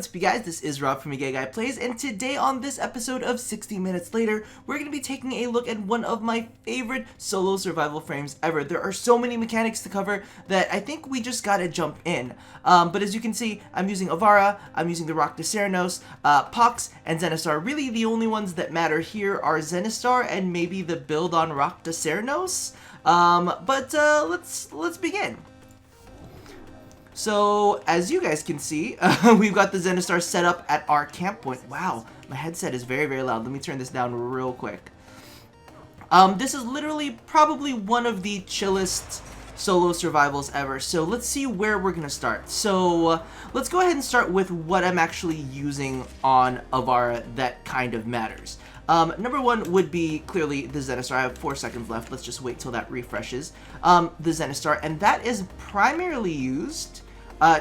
what's up you guys, this is Rob from Guy Plays, and today on this episode of 60 Minutes Later, we're going to be taking a look at one of my favorite solo survival frames ever. There are so many mechanics to cover that I think we just gotta jump in. But as you can see, I'm using Ivara, I'm using the Rock de Ceranos, Pox, and Zenistar. Really, the only ones that matter here are Zenistar and maybe the build on Rock de Ceranos. Let's begin. So, as you guys can see, we've got the Zenistar set up at our camp point. Wow, my headset is very, very loud. Let me turn this down real quick. This is literally probably one of the chillest solo survivals ever. So, let's see where we're going to start. So, let's go ahead and start with what I'm actually using on Ivara that kind of matters. Number one would be clearly the Zenistar. I have 4 seconds left. Let's just wait till that refreshes. The Zenistar, and that is primarily used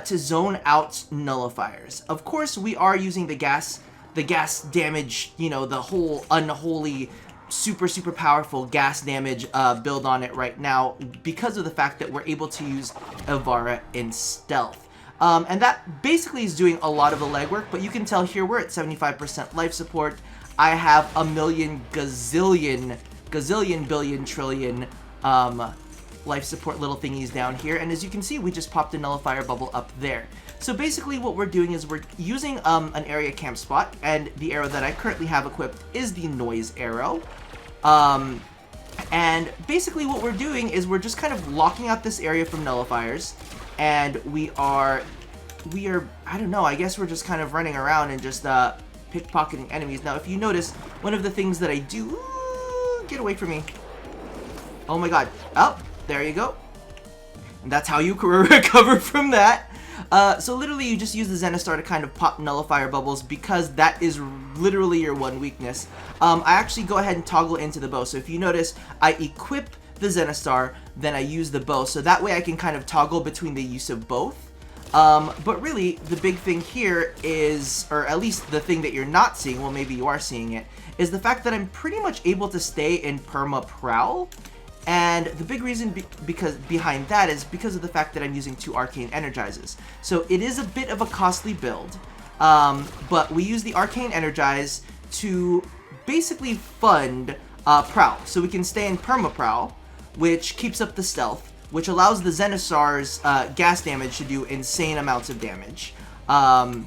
to zone out nullifiers. Of course, we are using the gas damage, you know, the whole unholy, super powerful gas damage build on it right now because of the fact that we're able to use Ivara in stealth. And that basically is doing a lot of the legwork, but you can tell here we're at 75% life support. I have a million gazillion billion trillion life support little thingies down here, and as you can see, we just popped a nullifier bubble up there. So basically what we're doing is we're using an area camp spot, and the arrow that I currently have equipped is the noise arrow. And basically what we're doing is we're just kind of locking out this area from nullifiers, and we are I don't know, I guess we're just kind of running around and just pickpocketing enemies. Now if you notice, one of the things that I do, get away from me, oh my god, oh, there you go. And that's how you recover from that. So literally you just use the Zenistar to kind of pop nullifier bubbles because that is literally your one weakness. I actually go ahead and toggle into the bow. So if you notice, I equip the Zenistar, then I use the bow. So that way I can kind of toggle between the use of both. But really, the big thing here is, or at least the thing that you're not seeing, well maybe you are seeing it, is the fact that I'm pretty much able to stay in perma prowl. And the big reason behind that is because of the fact that I'm using 2 arcane energizes. So it is a bit of a costly build, but we use the arcane energize to basically fund prowl. So we can stay in perma prowl, which keeps up the stealth, which allows the Zenistar's gas damage to do insane amounts of damage. Now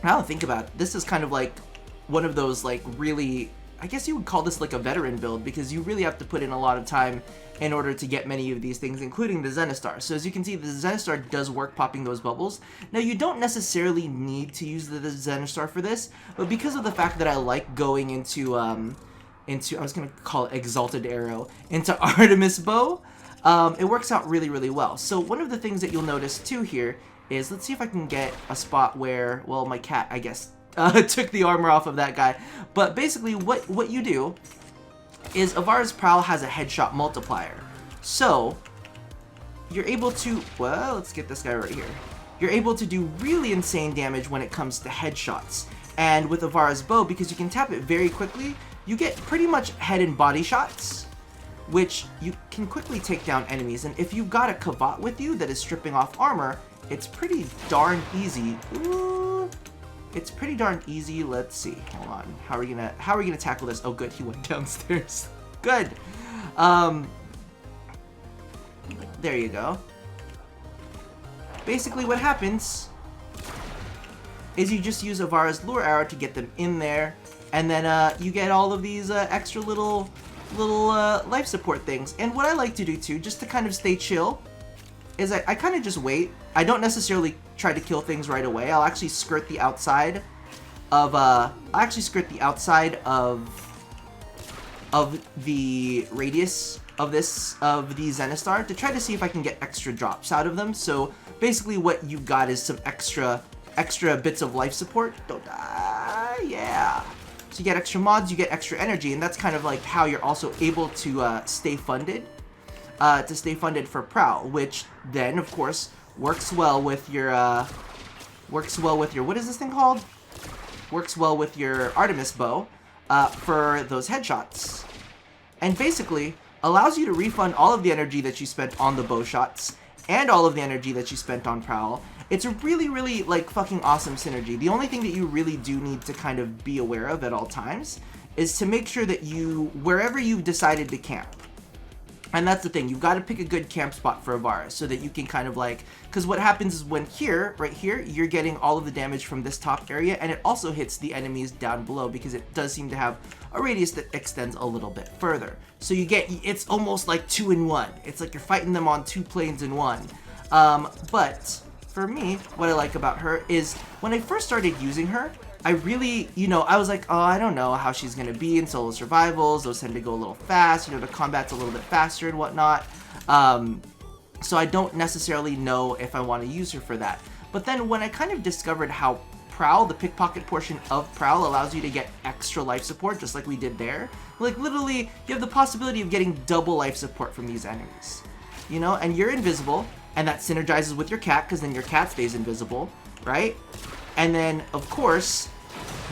to think about it, this is kind of like one of those like really, I guess you would call this like a veteran build, because you really have to put in a lot of time in order to get many of these things, including the Zenistar. So as you can see, the Zenistar does work popping those bubbles. Now you don't necessarily need to use the Zenistar for this, but because of the fact that I like going into I was going to call it Exalted Arrow, into Artemis Bow, it works out really well. So one of the things that you'll notice too here is, let's see if I can get a spot where, well, my cat, I guess, took the armor off of that guy. But basically what you do is Ivara's Prowl has a headshot multiplier. So you're able to, well, let's get this guy right here. You're able to do really insane damage when it comes to headshots. And with Ivara's bow, because you can tap it very quickly, you get pretty much head and body shots, which you can quickly take down enemies. And if you've got a Kavat with you that is stripping off armor, it's pretty darn easy. Ooh. It's pretty darn easy. Let's see. Hold on. How are we gonna tackle this? Oh, good. He went downstairs. Good. There you go. Basically, what happens is you just use Ivara's lure arrow to get them in there, and then you get all of these extra little life support things. And what I like to do too, just to kind of stay chill, is I kind of just wait. I don't necessarily try to kill things right away. I'll actually skirt the outside of the radius of the Zenistar to try to see if I can get extra drops out of them. So basically what you've got is some extra bits of life support. Don't die. Yeah. So you get extra mods, you get extra energy, and that's kind of like how you're also able to stay funded. To stay funded for Prowl, which then, of course, works well with your, what is this thing called? Works well with your Artemis Bow, for those headshots. And basically, allows you to refund all of the energy that you spent on the bow shots, and all of the energy that you spent on Prowl. It's a really, really, like, fucking awesome synergy. The only thing that you really do need to kind of be aware of at all times is to make sure that you, wherever you've decided to camp, and that's the thing, you've got to pick a good camp spot for Ivara so that you can kind of like, because what happens is when here, right here, you're getting all of the damage from this top area, and it also hits the enemies down below because it does seem to have a radius that extends a little bit further. So you get, it's almost like 2 in 1. It's like you're fighting them on 2 planes in 1. But for me, what I like about her is when I first started using her, I really, you know, I was like, oh, I don't know how she's going to be in solo survivals. Those tend to go a little fast. You know, the combat's a little bit faster and whatnot. So I don't necessarily know if I want to use her for that. But then when I kind of discovered how Prowl, the pickpocket portion of Prowl, allows you to get extra life support, just like we did there. Like, literally, you have the possibility of getting double life support from these enemies. You know, and you're invisible, and that synergizes with your cat, because then your cat stays invisible, right? And then, of course,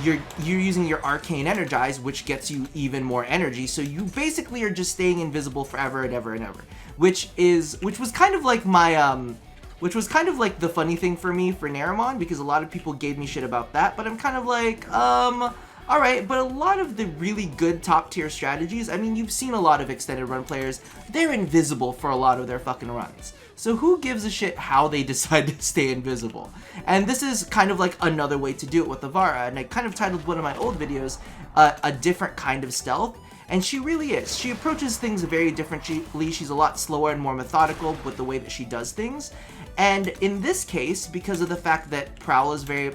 you're using your Arcane Energize, which gets you even more energy. So you basically are just staying invisible forever and ever and ever. Which was kind of like my, which was kind of like the funny thing for me for Naramon, because a lot of people gave me shit about that. But I'm kind of like, alright, but a lot of the really good top tier strategies, I mean, you've seen a lot of extended run players, they're invisible for a lot of their fucking runs. So who gives a shit how they decide to stay invisible? And this is kind of like another way to do it with Ivara, and I kind of titled one of my old videos, a different kind of stealth, and she really is. She approaches things very differently. She's a lot slower and more methodical with the way that she does things. And in this case, because of the fact that Prowl is very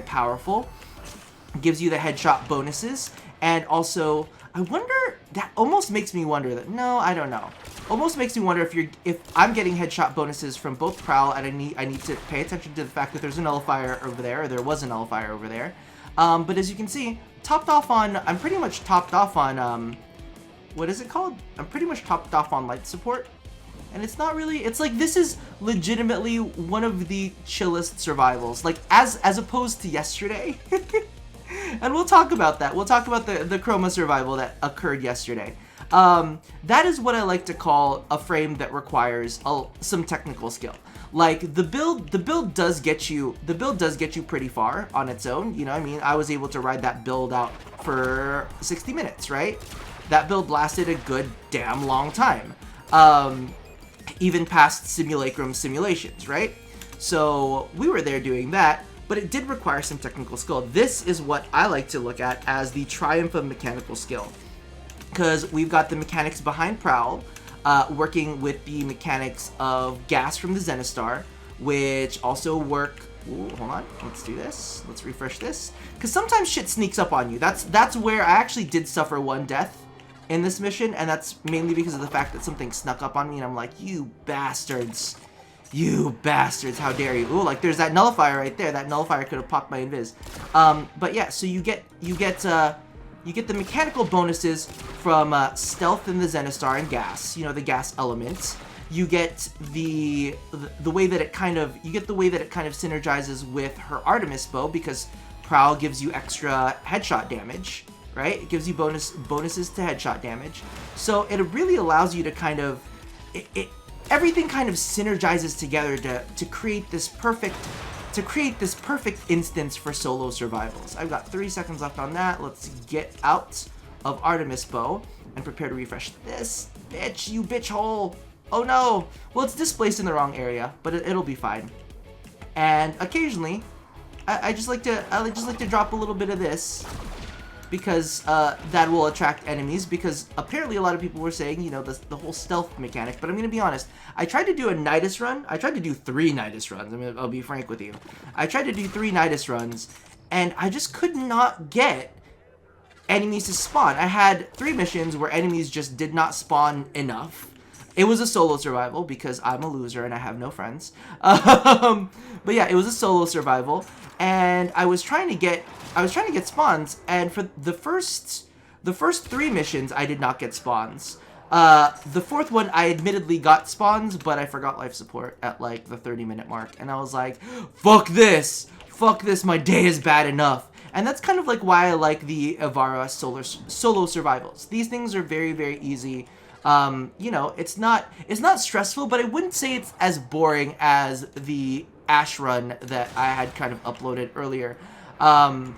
powerful, gives you the headshot bonuses, and also, I wonder, that almost makes me wonder that, no, I don't know. Almost makes me wonder if I'm getting headshot bonuses from both Prowl, and I need to pay attention to the fact that there's a nullifier over there, or there was a nullifier over there. But as you can see, I'm pretty much topped off on, what is it called? I'm pretty much topped off on light support. And it's not really, it's like, this is legitimately one of the chillest survivals, like, as opposed to yesterday. And we'll talk about that. We'll talk about the chroma survival that occurred yesterday. That is what I like to call a frame that requires some technical skill. Like, the build does get you pretty far on its own. You know, I mean, I was able to ride that build out for 60 minutes, right? That build lasted a good damn long time. Even past simulacrum simulations, right? So we were there doing that, but it did require some technical skill. This is what I like to look at as the triumph of mechanical skill, because we've got the mechanics behind Prowl, working with the mechanics of gas from the Zenistar, which also work. Ooh, hold on, let's do this. Let's refresh this, because sometimes shit sneaks up on you. That's where I actually did suffer one death in this mission, and that's mainly because of the fact that something snuck up on me, and I'm like, you bastards, how dare you? Ooh, like there's that nullifier right there. That nullifier could have popped my invis. But yeah, so you get the mechanical bonuses from stealth in the Zenistar and gas. You know, the gas elements. You get the way that it kind of synergizes with her Artemis bow, because Prowl gives you extra headshot damage. Right? It gives you bonuses to headshot damage. So it really allows you to kind of, everything kind of synergizes together to create this perfect instance for solo survivals. I've got 3 seconds left on that. Let's get out of Artemis bow and prepare to refresh this. Bitch, you bitch hole. Oh no. Well, it's displaced in the wrong area, but it'll be fine. And occasionally, I just like to drop a little bit of this, because that will attract enemies, because apparently a lot of people were saying, you know, the whole stealth mechanic. But I'm gonna be honest, I tried to do a Nidus run. I tried to do 3 Nidus runs. I'll be frank with you. I tried to do 3 Nidus runs, and I just could not get enemies to spawn. I had 3 missions where enemies just did not spawn enough. It was a solo survival, because I'm a loser and I have no friends. But yeah, it was a solo survival, and I was trying to get spawns, and for the first 3 missions, I did not get spawns. The 4th one, I admittedly got spawns, but I forgot life support at like the 30-minute mark, and I was like, fuck this, my day is bad enough. And that's kind of like why I like the Ivara solo survivals. These things are very, very easy. You know, it's not stressful, but I wouldn't say it's as boring as the Ash run that I had kind of uploaded earlier. And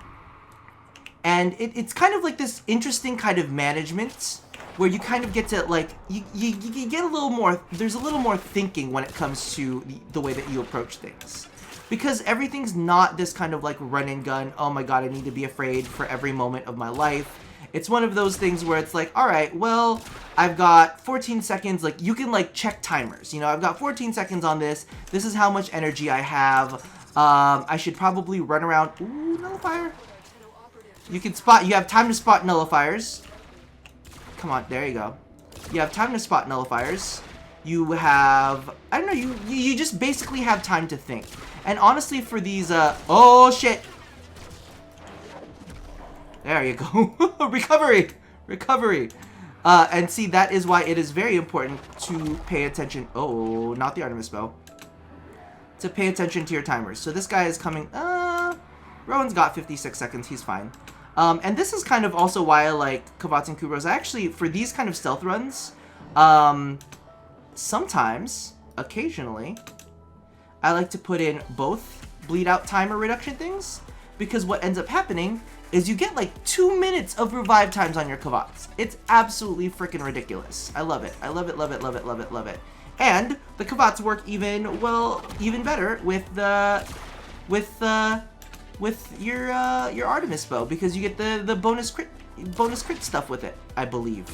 it's kind of like this interesting kind of management where you kind of get to, like, you get a little more, there's a little more thinking when it comes to the way that you approach things. Because everything's not this kind of like run and gun, oh my god, I need to be afraid for every moment of my life. It's one of those things where it's like, alright, well, I've got 14 seconds, like, you can like check timers, you know, I've got 14 seconds on this is how much energy I have, I should probably run around, ooh, nullifier. You can spot, you have time to spot nullifiers. Come on, there you go. You have time to spot nullifiers. You have, I don't know, you just basically have time to think. And honestly, for these, oh shit! There you go. Recovery! Recovery! And see, that is why it is very important to pay attention, oh, not the Artemis bow. To pay attention to your timers. So this guy is coming, Rowan's got 56 seconds, he's fine. And this is kind of also why I like Kavats and Kubros. I actually, for these kind of stealth runs, sometimes, occasionally, I like to put in both bleed out timer reduction things, because what ends up happening is you get like 2 minutes of revive times on your Kavats. It's absolutely freaking ridiculous. I love it. I love it, love it, love it, love it, love it. And the Kavats work even, well, even better with the, with your Artemis bow, because you get the bonus crit stuff with it, I believe.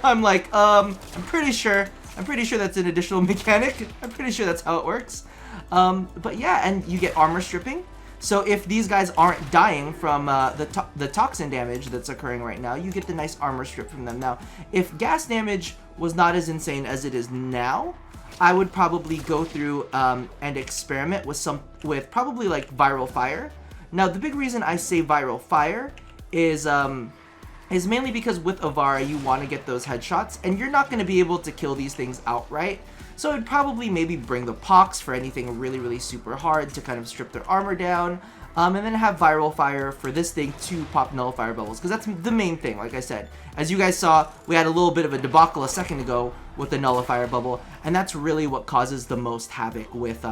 I'm like, I'm pretty sure that's an additional mechanic. I'm pretty sure that's how it works. But yeah, and you get armor stripping. So if these guys aren't dying from the toxin damage that's occurring right now, you get the nice armor strip from them. Now, if gas damage was not as insane as it is now, I would probably go through and experiment with probably like viral fire. Now, the big reason I say viral fire is mainly because with Ivara, you want to get those headshots, and you're not going to be able to kill these things outright. So I'd probably maybe bring the Pox for anything really, really super hard to kind of strip their armor down, and then have viral fire for this thing to pop nullifier bubbles, because that's the main thing, like I said. As you guys saw, we had a little bit of a debacle a second ago with the nullifier bubble, and that's really what causes the most havoc with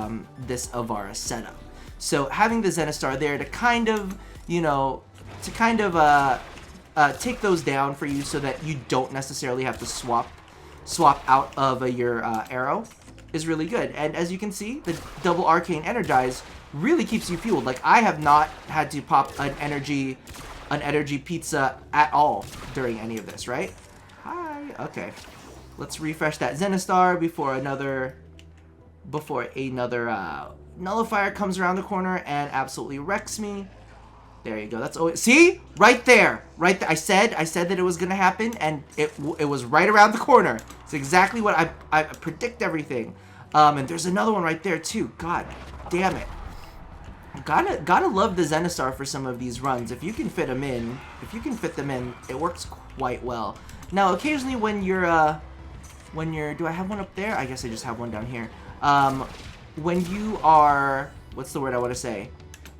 this Ivara setup. So having the Zenistar there to kind of, you know, to kind of take those down for you so that you don't necessarily have to swap out of your arrow is really good. And as you can see, the double arcane energize really keeps you fueled. Like, I have not had to pop an energy pizza at all during any of this, right? Hi. Okay. Let's refresh that Zenistar before another nullifier comes around the corner and absolutely wrecks me. There you go. That's always, see? Right there. Right there. I said that it was going to happen, and it was right around the corner. It's exactly what I predict everything. And there's another one right there too. God damn it. Gotta love the Zenistar for some of these runs. If you can fit them in, it works quite well. Now, occasionally when you're, do I have one up there? I guess I just have one down here. When you are, what's the word I want to say?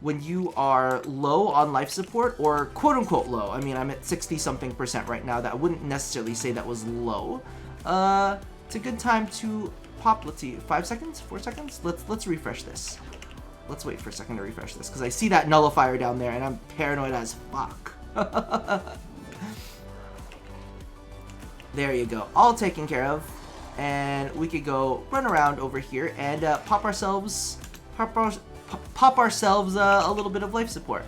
When you are low on life support, or quote-unquote low, I mean, I'm at 60-something% right now. That I wouldn't necessarily say that was low. It's a good time to pop, let's see, 5 seconds? 4 seconds? Let's refresh this. Let's wait for a second to refresh this, because I see that nullifier down there, and I'm paranoid as fuck. There you go. All taken care of. And we could go run around over here and pop ourselves a little bit of life support.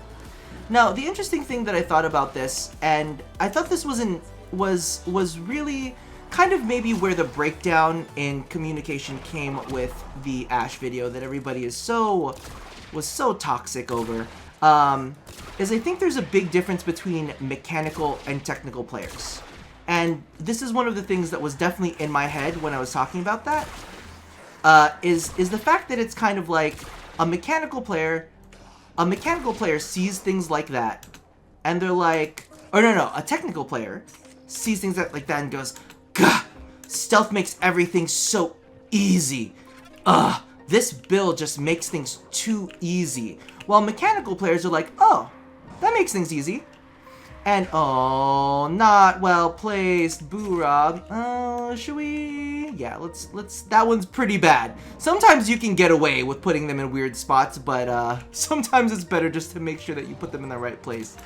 Now, the interesting thing that I thought about this, and I thought this was really kind of maybe where the breakdown in communication came with the Ash video that everybody was so toxic over, is I think there's a big difference between mechanical and technical players. And this is one of the things that was definitely in my head when I was talking about that, is the fact that it's kind of like a mechanical player sees things like that, and they're like, or no, a technical player sees things like that and goes, "Gah, stealth makes everything so easy. This build just makes things too easy." While mechanical players are like, "Oh, that makes things easy." And oh, not well placed, Boo Rob. Should we? Yeah, let's. That one's pretty bad. Sometimes you can get away with putting them in weird spots, but sometimes it's better just to make sure that you put them in the right place.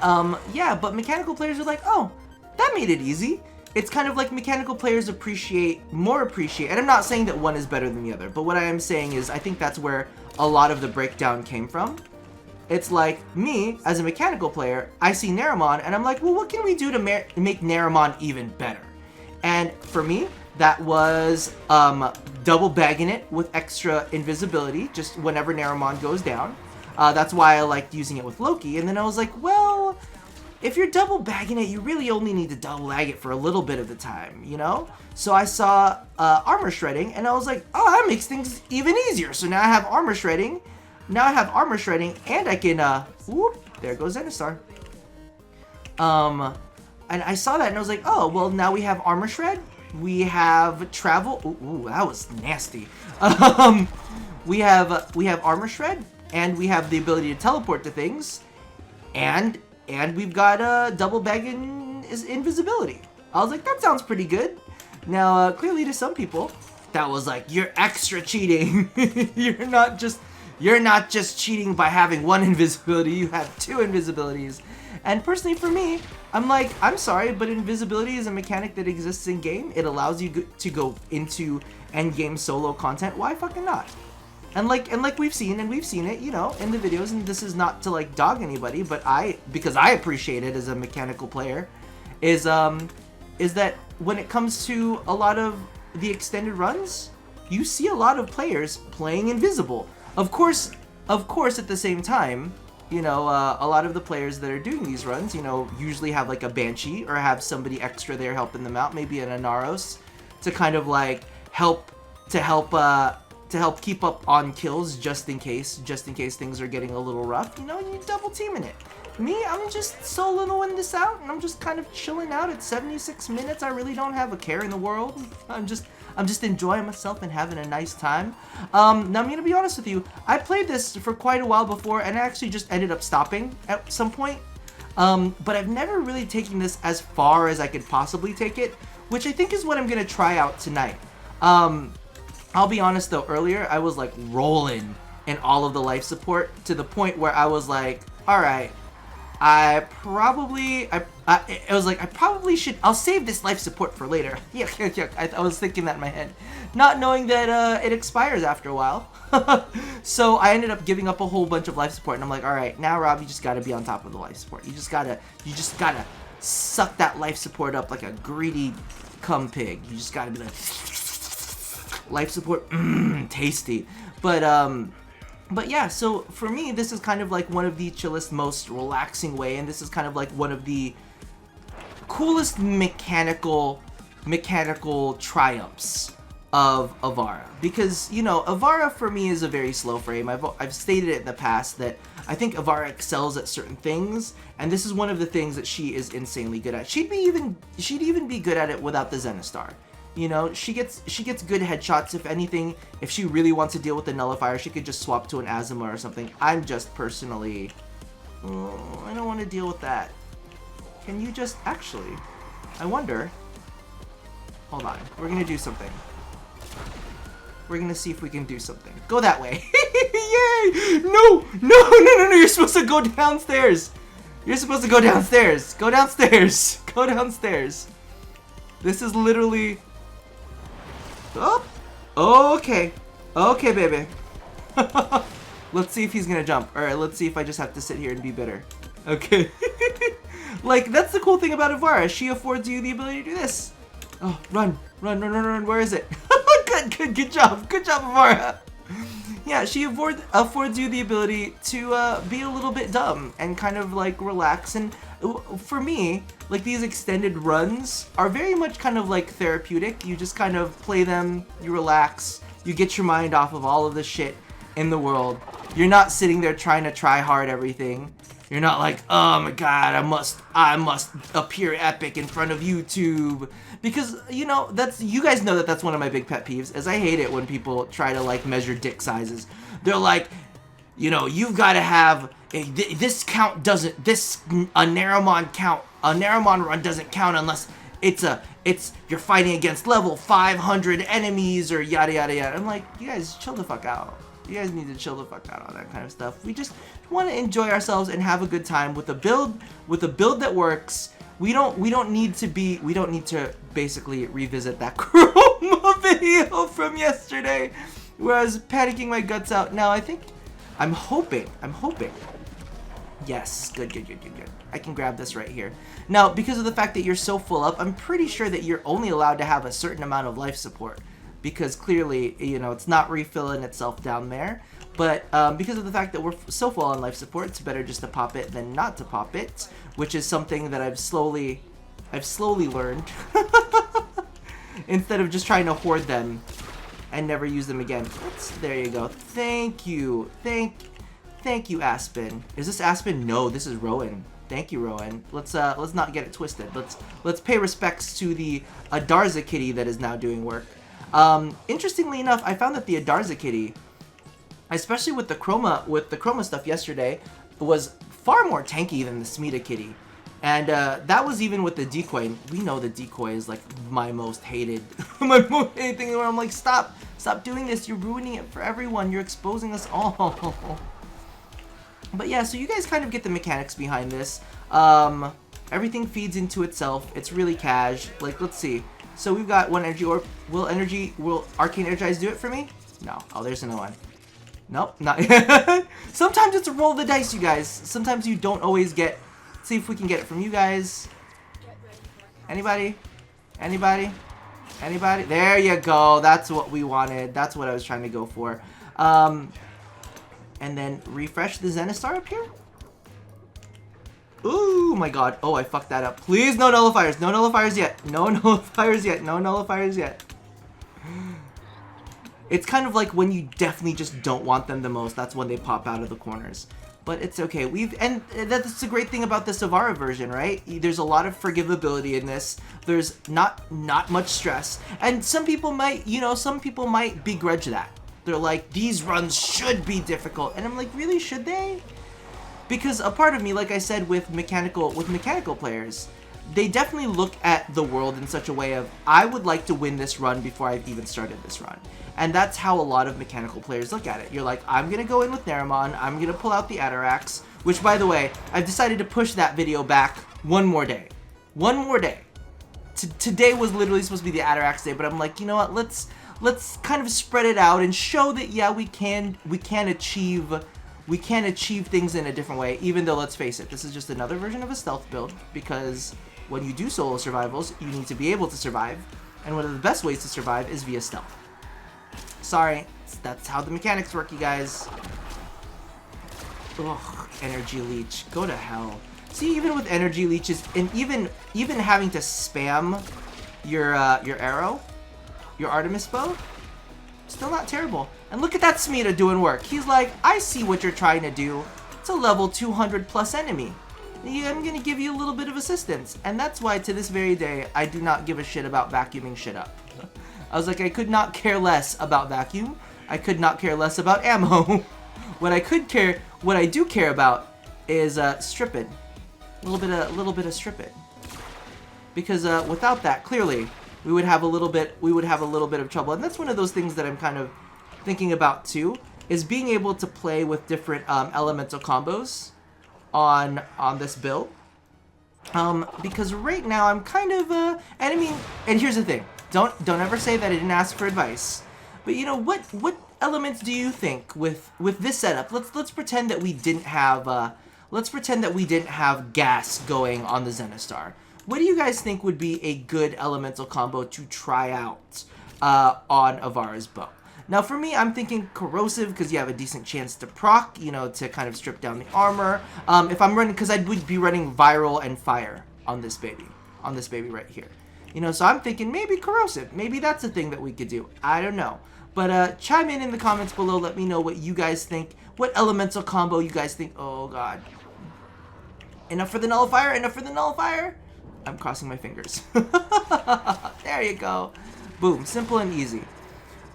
Yeah, but mechanical players are like, oh, that made it easy. It's kind of like mechanical players more appreciate, and I'm not saying that one is better than the other, but what I am saying is I think that's where a lot of the breakdown came from. It's like, me, as a mechanical player, I see Naramon, and I'm like, well, what can we do to make Naramon even better? And for me, that was double bagging it with extra invisibility, just whenever Naramon goes down. That's why I liked using it with Loki, and then I was like, well, if you're double bagging it, you really only need to double bag it for a little bit of the time, you know? So I saw armor shredding, and I was like, oh, that makes things even easier. So now I have armor shredding. And I can, whoop, there goes SANDR. And I saw that, and I was like, oh, well, now we have armor shred. We have travel. Ooh, that was nasty. We have armor shred, and we have the ability to teleport to things, and we've got double bagging invisibility. I was like, that sounds pretty good. Now, clearly to some people, that was like, you're extra cheating. You're not just cheating by having one invisibility, you have two invisibilities. And personally for me, I'm like, I'm sorry, but invisibility is a mechanic that exists in game. It allows you to go into endgame solo content. Why fucking not? And like we've seen it, you know, in the videos, and this is not to like dog anybody, but because I appreciate it as a mechanical player, is that when it comes to a lot of the extended runs, you see a lot of players playing invisible. Of course, at the same time, you know, a lot of the players that are doing these runs, you know, usually have like a Banshee or have somebody extra there helping them out, maybe an Anaros, to kind of like help keep up on kills just in case things are getting a little rough. You know, you double teaming it. Me, I'm just soloing this out, and I'm just kind of chilling out at 76 minutes. I really don't have a care in the world. I'm just enjoying myself and having a nice time. Now I'm gonna be honest with you. I played this for quite a while before, and I actually just ended up stopping at some point. But I've never really taken this as far as I could possibly take it, which I think is what I'm gonna try out tonight. I'll be honest though, earlier I was like rolling in all of the life support to the point where I was like, all right, I probably should, I'll save this life support for later. Yeah, I was thinking that in my head, not knowing that it expires after a while. So I ended up giving up a whole bunch of life support, and I'm like, all right, now Rob, you just gotta be on top of the life support. You just gotta suck that life support up like a greedy cum pig. You just gotta be like, life support, tasty. But yeah, so for me, this is kind of like one of the chillest, most relaxing way, and this is kind of like one of the coolest mechanical triumphs of Ivara. Because, you know, Ivara for me is a very slow frame. I've stated it in the past that I think Ivara excels at certain things, and this is one of the things that she is insanely good at. She'd even be good at it without the SANDR. You know, she gets good headshots. If anything, if she really wants to deal with the nullifier, she could just swap to an Azuma or something. I'm just personally, I don't want to deal with that. Can you just, actually, I wonder, hold on, we're gonna do something. We're gonna see if we can do something. Go that way. Yay! No, you're supposed to go downstairs. You're supposed to go downstairs. Go downstairs. Go downstairs. This is literally... Oh! Okay. Okay, baby. Let's see if he's gonna jump. Alright, let's see if I just have to sit here and be bitter. Okay. Like, that's the cool thing about Ivara. She affords you the ability to do this. Oh, run. Where is it? Good job. Good job, Ivara. Yeah, she affords you the ability to be a little bit dumb and kind of like relax. And for me, like, these extended runs are very much kind of like therapeutic. You just kind of play them, you relax, you get your mind off of all of the shit in the world. You're not sitting there trying to try hard everything. You're not like, oh my god, I must appear epic in front of YouTube. Because, you know, you guys know that that's one of my big pet peeves, is I hate it when people try to like measure dick sizes. They're like, you know, you've got to have this count doesn't, a Narrowmon run doesn't count unless you're fighting against level 500 enemies or yada yada yada. I'm like, you guys chill the fuck out. You guys need to chill the fuck out on that kind of stuff. We just want to enjoy ourselves and have a good time with a build that works. We don't need to basically revisit that Chroma video from yesterday where I was panicking my guts out. Now I'm hoping. Yes, good. I can grab this right here. Now, because of the fact that you're so full up, I'm pretty sure that you're only allowed to have a certain amount of life support. Because clearly, you know, it's not refilling itself down there. But because of the fact that we're so full on life support, it's better just to pop it than not to pop it. Which is something that I've slowly learned. Instead of just trying to hoard them and never use them again. There you go. Thank you. Thank you, Aspen. Is this Aspen? No, this is Rowan. Thank you, Rowan. Let's not get it twisted. Let's pay respects to the Adarza kitty that is now doing work. Interestingly enough, I found that the Adarza kitty, especially with the chroma stuff yesterday, was far more tanky than the Smita kitty. And that was even with the decoy. We know the decoy is like my most hated thing where I'm like, stop doing this. You're ruining it for everyone. You're exposing us all. But yeah, so you guys kind of get the mechanics behind this. Everything feeds into itself. It's really cash. Like, let's see. So we've got one energy orb. Will Arcane Energize do it for me? No. Oh, there's another one. Nope, not yet. Sometimes it's a roll of the dice, you guys. Sometimes you don't always get. Let's see if we can get it from you guys. Anybody? There you go. That's what we wanted. That's what I was trying to go for. And then refresh the Zenistar up here. Ooh, my god. Oh, I fucked that up. Please, no nullifiers. No nullifiers yet. No nullifiers yet. No nullifiers yet. It's kind of like when you definitely just don't want them the most. That's when they pop out of the corners. But it's okay. And that's the great thing about this Ivara version, right? There's a lot of forgivability in this. There's not much stress. And some people might begrudge that. They're like, these runs should be difficult. And I'm like, really, should they? Because a part of me, like I said, with mechanical players, they definitely look at the world in such a way of, I would like to win this run before I've even started this run. And that's how a lot of mechanical players look at it. You're like, I'm going to go in with Narrowmon, I'm going to pull out the Atarax, which, by the way, I've decided to push that video back one more day. One more day. Today was literally supposed to be the Atarax day, but I'm like, you know what, let's kind of spread it out and show that, yeah, we can achieve things in a different way, even though, let's face it, this is just another version of a stealth build, because when you do solo survivals, you need to be able to survive, and one of the best ways to survive is via stealth. Sorry, that's how the mechanics work, you guys. Ugh, energy leech, go to hell. See, even with energy leeches, and even having to spam your arrow, your Artemis bow, still not terrible. And look at that Smita doing work. He's like, I see what you're trying to do. It's a level 200 plus enemy. I'm gonna give you a little bit of assistance. And that's why to this very day, I do not give a shit about vacuuming shit up. I was like, I could not care less about vacuum. I could not care less about ammo. What I do care about is stripping. A little bit of stripping. Because without that, clearly, we would have a little bit of trouble. And that's one of those things that I'm kind of thinking about too, is being able to play with different elemental combos on this build. Because right now I'm kind of and here's the thing. Don't ever say that I didn't ask for advice. But you know, what elements do you think with this setup? Let's pretend that we didn't have gas going on the Zenistar. What do you guys think would be a good elemental combo to try out on Ivara's bow? Now, for me, I'm thinking corrosive, because you have a decent chance to proc, you know, to kind of strip down the armor. If I'm running, because I would be running viral and fire on this baby right here. You know, so I'm thinking maybe corrosive. Maybe that's a thing that we could do. I don't know. But chime in the comments below. Let me know what you guys think. What elemental combo you guys think. Oh, God. Enough for the nullifier. Enough for the nullifier. I'm crossing my fingers. There you go. Boom. Simple and easy.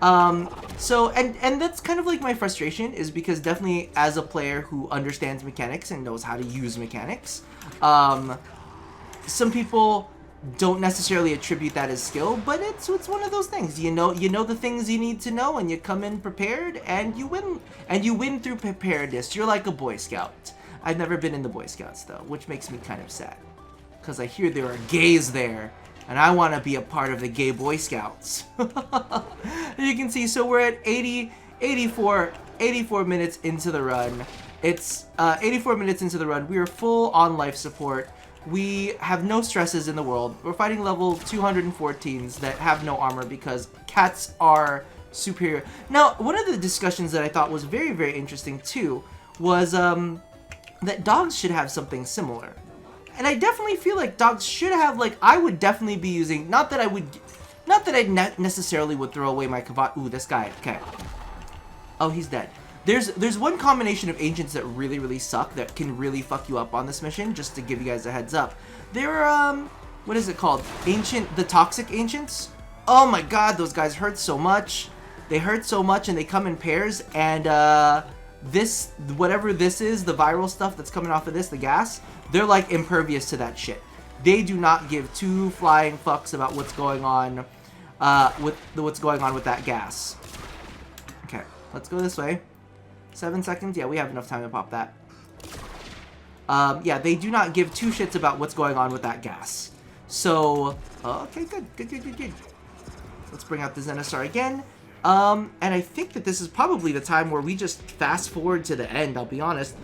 So, and that's kind of like my frustration, is because definitely as a player who understands mechanics and knows how to use mechanics, some people don't necessarily attribute that as skill, but it's one of those things. You know the things you need to know, and you come in prepared, and you win through preparedness. You're like a Boy Scout. I've never been in the Boy Scouts though, which makes me kind of sad, because I hear there are gays there, and I want to be a part of the gay Boy Scouts. You can see, so we're at 84 minutes into the run. It's 84 minutes into the run. We are full on life support. We have no stresses in the world. We're fighting level 214s that have no armor because cats are superior. Now, one of the discussions that I thought was very, very interesting too was that dogs should have something similar. And I definitely feel like dogs should have, like, I would definitely be using, not that I necessarily would throw away my Kavat. Ooh, this guy, okay. Oh, he's dead. There's one combination of ancients that really, really suck, that can really fuck you up on this mission, just to give you guys a heads up. There are, what is it called? The toxic ancients? Oh my god, those guys hurt so much. They hurt so much, and they come in pairs, and this, whatever this is, the viral stuff that's coming off of this, the gas, they're like impervious to that shit. They do not give two flying fucks about what's going on with that gas. Okay, let's go this way. 7 seconds? Yeah, we have enough time to pop that. Yeah, they do not give two shits about what's going on with that gas. So, okay, good. Let's bring out the Zenostar again. And I think that this is probably the time where we just fast forward to the end, I'll be honest.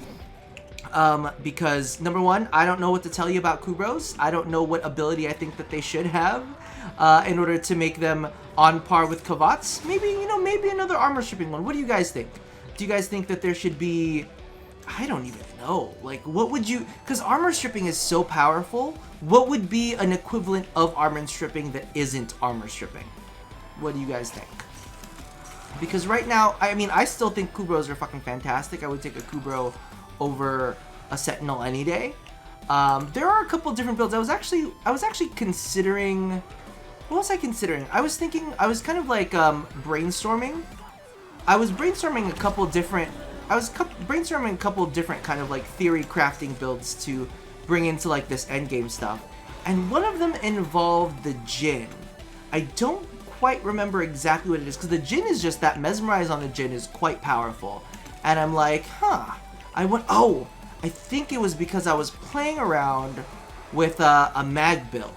Because, number one, I don't know what to tell you about Kubros. I don't know what ability I think that they should have in order to make them on par with Kavats. Maybe, maybe another armor stripping one. What do you guys think? Do you guys think that there should be... I don't even know. Like, what would you... Because armor stripping is so powerful. What would be an equivalent of armor stripping that isn't armor stripping? What do you guys think? Because right now, I mean, I still think Kubros are fucking fantastic. I would take a Kubro over a Sentinel any day. There are a couple different builds. I was actually considering... What was I considering? I was kind of like brainstorming. I was brainstorming a couple different kind of like theory crafting builds to bring into like this endgame stuff. And one of them involved the Jinn. I don't quite remember exactly what it is, because the Jinn is just that mesmerize on the Jinn is quite powerful. And I'm like, oh, I think it was because I was playing around with a mag build.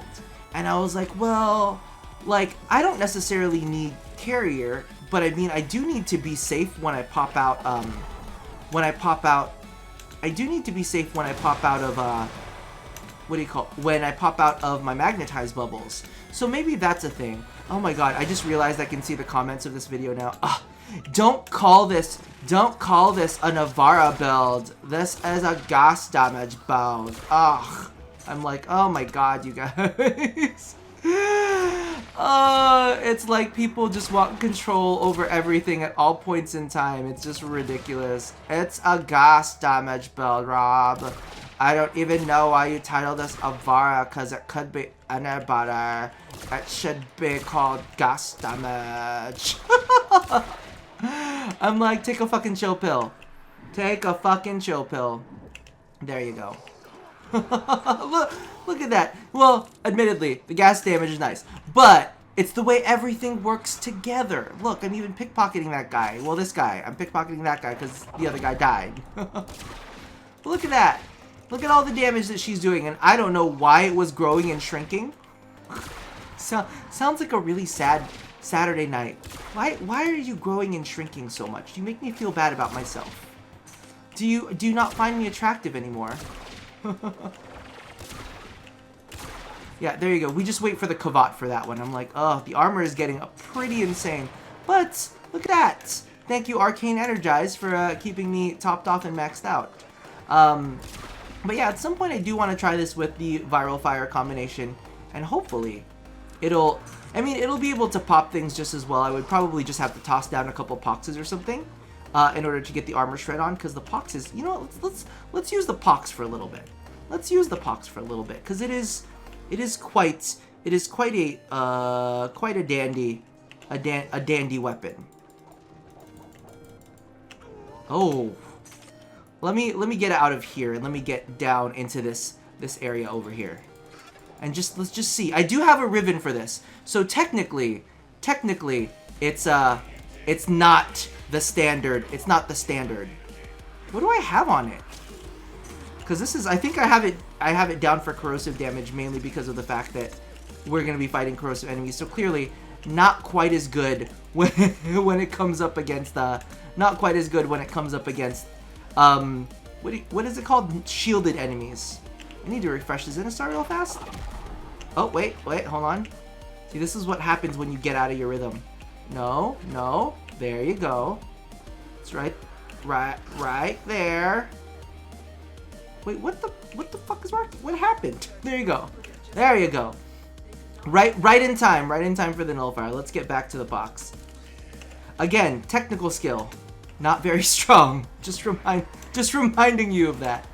And I was like, well, like, I don't necessarily need carrier, but I mean, I do need to be safe when I pop out, I do need to be safe when I pop out of, when I pop out of my magnetized bubbles. So maybe that's a thing. Oh my god, I just realized I can see the comments of this video now. Ugh, don't call this an Ivara build. This is a gas damage build. Ugh. I'm like, oh my god, you guys. It's like people just want control over everything at all points in time. It's just ridiculous. It's a gas damage build, Rob. I don't even know why you titled this Ivara, because it could be anybody. It should be called gas damage. I'm like, take a fucking chill pill. Take a fucking chill pill. There you go. Look at that. Well, admittedly, the gas damage is nice, but it's the way everything works together. Look, I'm even pickpocketing that guy. Well, this guy. I'm pickpocketing that guy because the other guy died. Look at that. Look at all the damage that she's doing, and I don't know why it was growing and shrinking. Sounds like a really sad Saturday night. Why are you growing and shrinking so much? You make me feel bad about myself. Do you not find me attractive anymore? Yeah, there you go. We just wait for the Kavat for that one. I'm like, oh, the armor is getting pretty insane. But look at that. Thank you, Arcane Energize, for keeping me topped off and maxed out. But yeah, at some point I do want to try this with the Viral Fire combination, and hopefully it'll be able to pop things just as well. I would probably just have to toss down a couple poxes or something in order to get the armor shred on, because the poxes, you know, let's use the pox for a little bit. Let's use the pox for a little bit, because it is quite a dandy a dandy weapon. Oh, let me get out of here and let me get down into this area over here, and let's just see. I do have a ribbon for this, so technically, it's not the standard. It's not the standard. What do I have on it? Because this is, I think I have it down for corrosive damage, mainly because of the fact that we're gonna be fighting corrosive enemies. So clearly, not quite as good when it comes up against not quite as good when it comes up against what is it called? Shielded enemies. I need to refresh this Zenestar real fast. Oh wait, hold on. See, this is what happens when you get out of your rhythm. No, there you go. It's right there. Wait, what the fuck is wrong? What happened? There you go. There you go. Right in time for the nullifier. Let's get back to the box. Again, technical skill, not very strong. Just reminding you of that.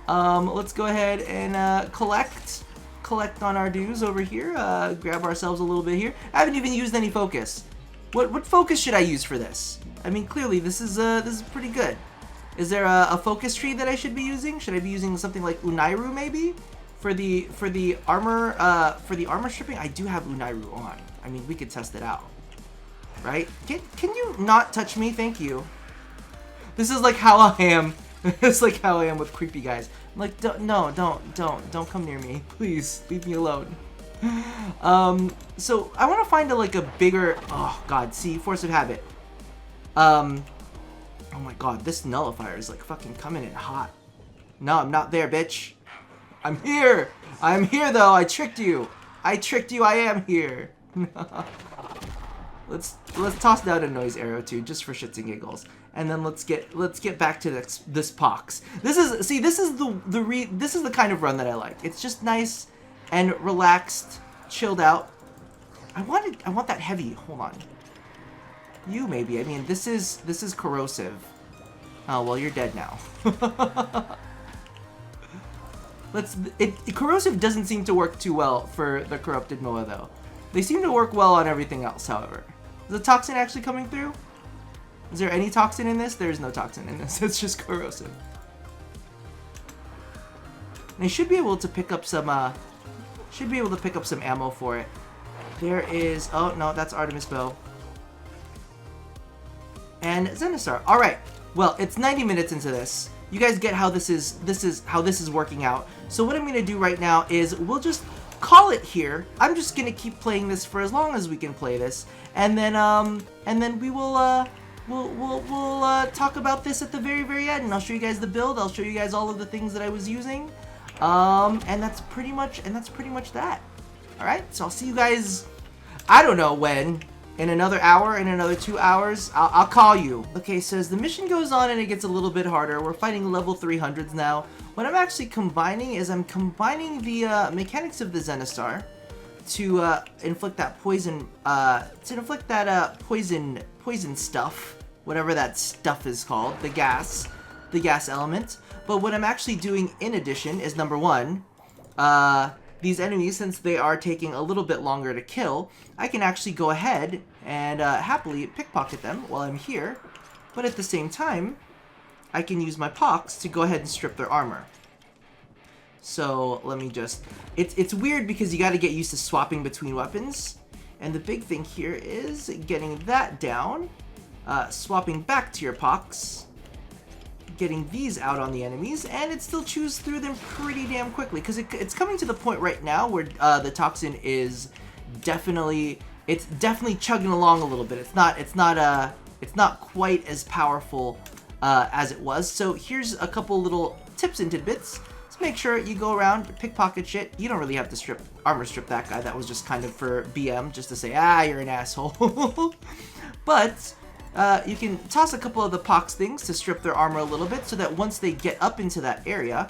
Let's go ahead and collect on our dues over here. Grab ourselves a little bit here. I haven't even used any focus. What focus should I use for this? I mean, clearly this is pretty good. Is there a focus tree that I should be using? Should I be using something like Unairu maybe? For the armor stripping, I do have Unairu on. I mean, we could test it out, right? Can you not touch me? Thank you. This is like how I am. It's like how I am with creepy guys. I'm like, don't come near me, please. Leave me alone. So I want to find a bigger. Oh God, see, force of habit. Oh my God, this nullifier is like fucking coming in hot. No, I'm not there, bitch. I'm here! I'm here though, I tricked you! I am here! Let's toss down a noise arrow too, just for shits and giggles. And then let's get back to this pox. This is the kind of run that I like. It's just nice and relaxed, chilled out. I want that heavy, hold on. You maybe, I mean this is corrosive. Oh well, you're dead now. Corrosive doesn't seem to work too well for the corrupted Moa though. They seem to work well on everything else, however. Is the toxin actually coming through? Is there any toxin in this? There's no toxin in this. It's just corrosive. And I should be able to pick up some ammo for it. There is, oh no, that's Artemis Bow. And Zenestar. All right. Well, it's 90 minutes into this. You guys get how this is working out. So what I'm gonna do right now is we'll just call it here. I'm just gonna keep playing this for as long as we can play this, and then we will we'll talk about this at the very end. And I'll show you guys the build. I'll show you guys all of the things that I was using, and that's pretty much that. All right. So I'll see you guys. I don't know when. In another hour, in another 2 hours, I'll call you. Okay, so as the mission goes on and it gets a little bit harder, we're fighting level 300s now. What I'm actually combining is I'm combining the mechanics of the Zenestar to inflict that poison, poison stuff, whatever that stuff is called, the gas element. But what I'm actually doing in addition is number one, these enemies, since they are taking a little bit longer to kill, I can actually go ahead and happily pickpocket them while I'm here, but at the same time, I can use my pox to go ahead and strip their armor. So let me just, it's weird because you got to get used to swapping between weapons, and the big thing here is getting that down, swapping back to your pox, getting these out on the enemies, and it still chews through them pretty damn quickly because it's coming to the point right now where the toxin is definitely chugging along a little bit. It's not quite as powerful as it was. So here's a couple little tips and tidbits. Let's make sure you go around, pickpocket shit. You don't really have to armor strip that guy. That was just kind of for BM, just to say, you're an asshole. But you can toss a couple of the pox things to strip their armor a little bit so that once they get up into that area,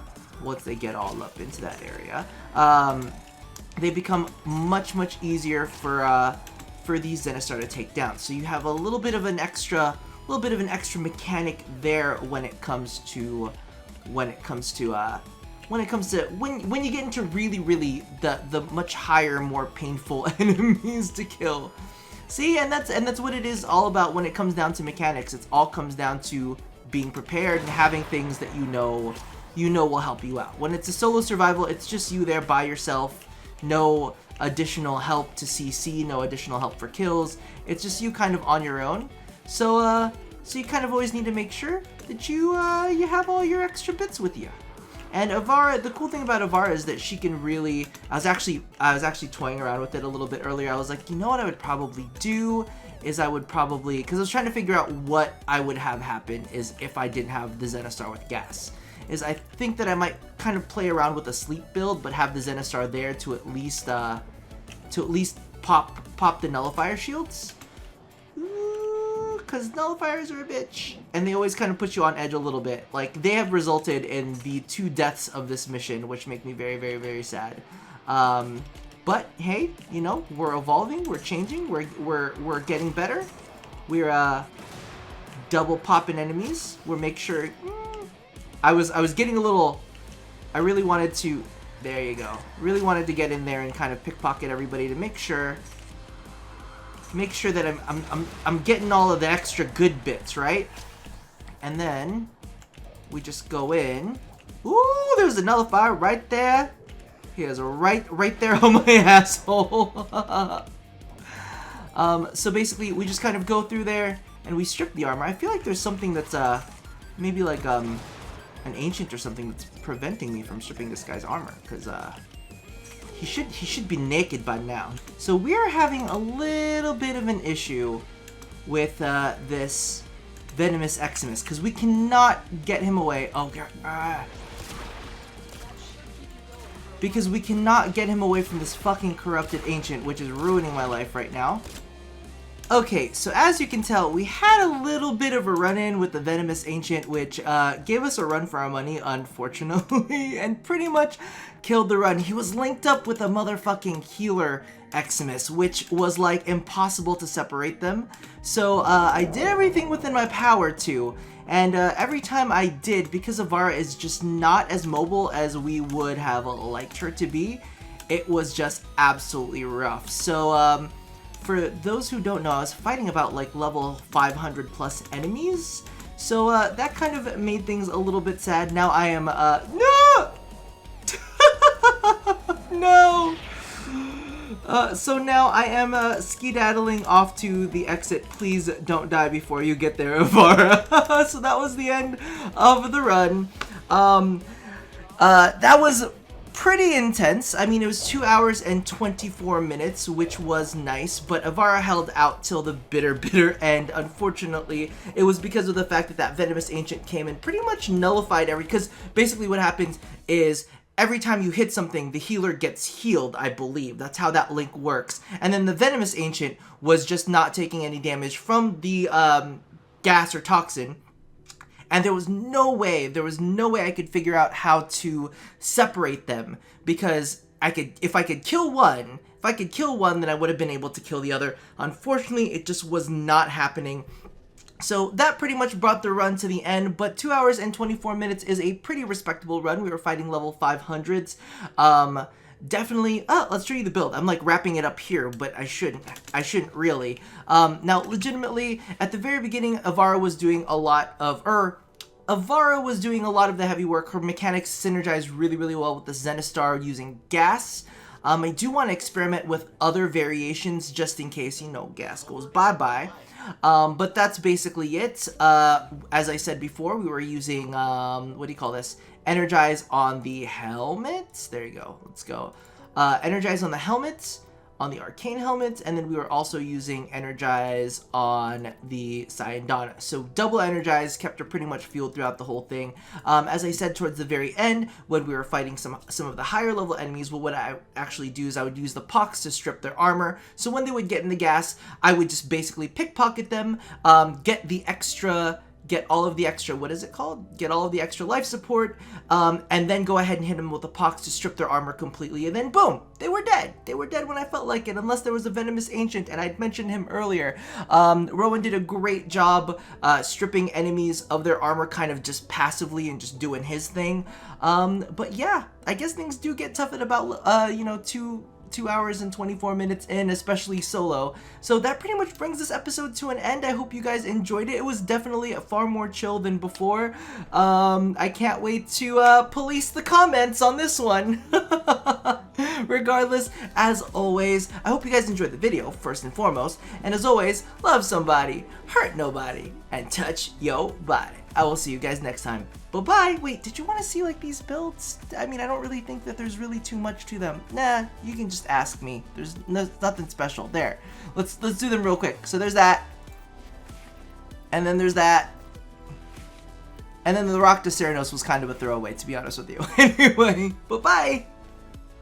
they become much easier for these Zenestar to take down. So you have a little bit of an extra mechanic there when you get into really the much higher, more painful enemies to kill. See, and that's what it is all about when it comes down to mechanics. It all comes down to being prepared and having things that you know will help you out. When it's a solo survival, it's just you there by yourself. No additional help to CC, no additional help for kills. It's just you kind of on your own. So you kind of always need to make sure that you have all your extra bits with you. And Ivara, the cool thing about Ivara is that she can really, I was actually toying around with it a little bit earlier. I was like, you know what I would probably do is I would probably, because I was trying to figure out what I would have happen is if I didn't have the Zenistar with gas. Is I think that I might kind of play around with a sleep build, but have the Zenistar there to at least pop the nullifier shields. Because nullifiers are a bitch, and they always kind of put you on edge a little bit. Like, they have resulted in the 2 deaths of this mission, which make me very, very, very sad. But hey, you know, we're evolving, we're changing, we're getting better. We're double popping enemies. We're make sure. I was getting a little. I really wanted to. There you go. Really wanted to get in there and kind of pickpocket everybody to make sure that I'm getting all of the extra good bits, right? And then we just go in. Ooh, there's a nullifier right there. He has a right there on my asshole. So basically, we just kind of go through there and we strip the armor. I feel like there's something that's maybe like an ancient or something that's preventing me from stripping this guy's armor, because he should be naked by now. So we are having a little bit of an issue with this Venomous Eximus, because we cannot get him away. Oh god. Because we cannot get him away from this fucking corrupted ancient, which is ruining my life right now. Okay, so as you can tell, we had a little bit of a run-in with the Venomous Ancient, which gave us a run for our money, unfortunately, and pretty much killed the run. He was linked up with a motherfucking healer Eximus, which was, like, impossible to separate them. So, I did everything within my power to, and every time I did, because Ivara is just not as mobile as we would have liked her to be, it was just absolutely rough. So, for those who don't know, I was fighting about like level 500 plus enemies, so that kind of made things a little bit sad. Now I am no no. So now I am skedaddling off to the exit. Please don't die before you get there, Ivara. So that was the end of the run. That was pretty intense. I mean, it was 2 hours and 24 minutes, which was nice, but Ivara held out till the bitter end. Unfortunately, it was because of the fact that that Venomous Ancient came and pretty much nullified because basically what happens is every time you hit something, the healer gets healed, I believe. That's how that link works. And then the Venomous Ancient was just not taking any damage from the gas or toxin. And there was no way I could figure out how to separate them, because if I could kill one, then I would have been able to kill the other. Unfortunately, it just was not happening. So that pretty much brought the run to the end, but 2 hours and 24 minutes is a pretty respectable run. We were fighting level 500s. Definitely, let's show you the build. I'm like wrapping it up here, but I shouldn't really. Now, legitimately, at the very beginning, Ivara was doing a lot of the heavy work. Her mechanics synergized really, really well with the Zenistar using gas. I do want to experiment with other variations just in case, you know, gas goes bye-bye. But that's basically it. As I said before, we were using, what do you call this? Energize on the helmets. There you go. Let's go. Energize on the helmets, on the arcane helmets, and then we were also using Energize on the SANDR. So double Energize kept her pretty much fueled throughout the whole thing. As I said towards the very end, when we were fighting some of the higher level enemies, well, what I actually do is I would use the pox to strip their armor. So when they would get in the gas, I would just basically pickpocket them, get all of the extra, what is it called? Get all of the extra life support, and then go ahead and hit them with a pox to strip their armor completely, and then boom, they were dead. They were dead when I felt like it, unless there was a Venomous Ancient, and I'd mentioned him earlier. Rowan did a great job stripping enemies of their armor kind of just passively and just doing his thing. But yeah, I guess things do get tough at about, you know, 2 hours and 24 minutes in, especially solo. So that pretty much brings this episode to an end. I hope you guys enjoyed it. It was definitely far more chill than before. I can't wait to police the comments on this one. Regardless, as always, I hope you guys enjoyed the video, first and foremost. And as always, love somebody, hurt nobody, and touch yo body. I will see you guys next time. Bye-bye. Wait, did you want to see like these builds? I mean, I don't really think that there's really too much to them. Nah, you can just ask me. There's nothing special. There. Let's do them real quick. So there's that. And then there's that. And then the Rock to Ceranos was kind of a throwaway, to be honest with you. Anyway, bye-bye.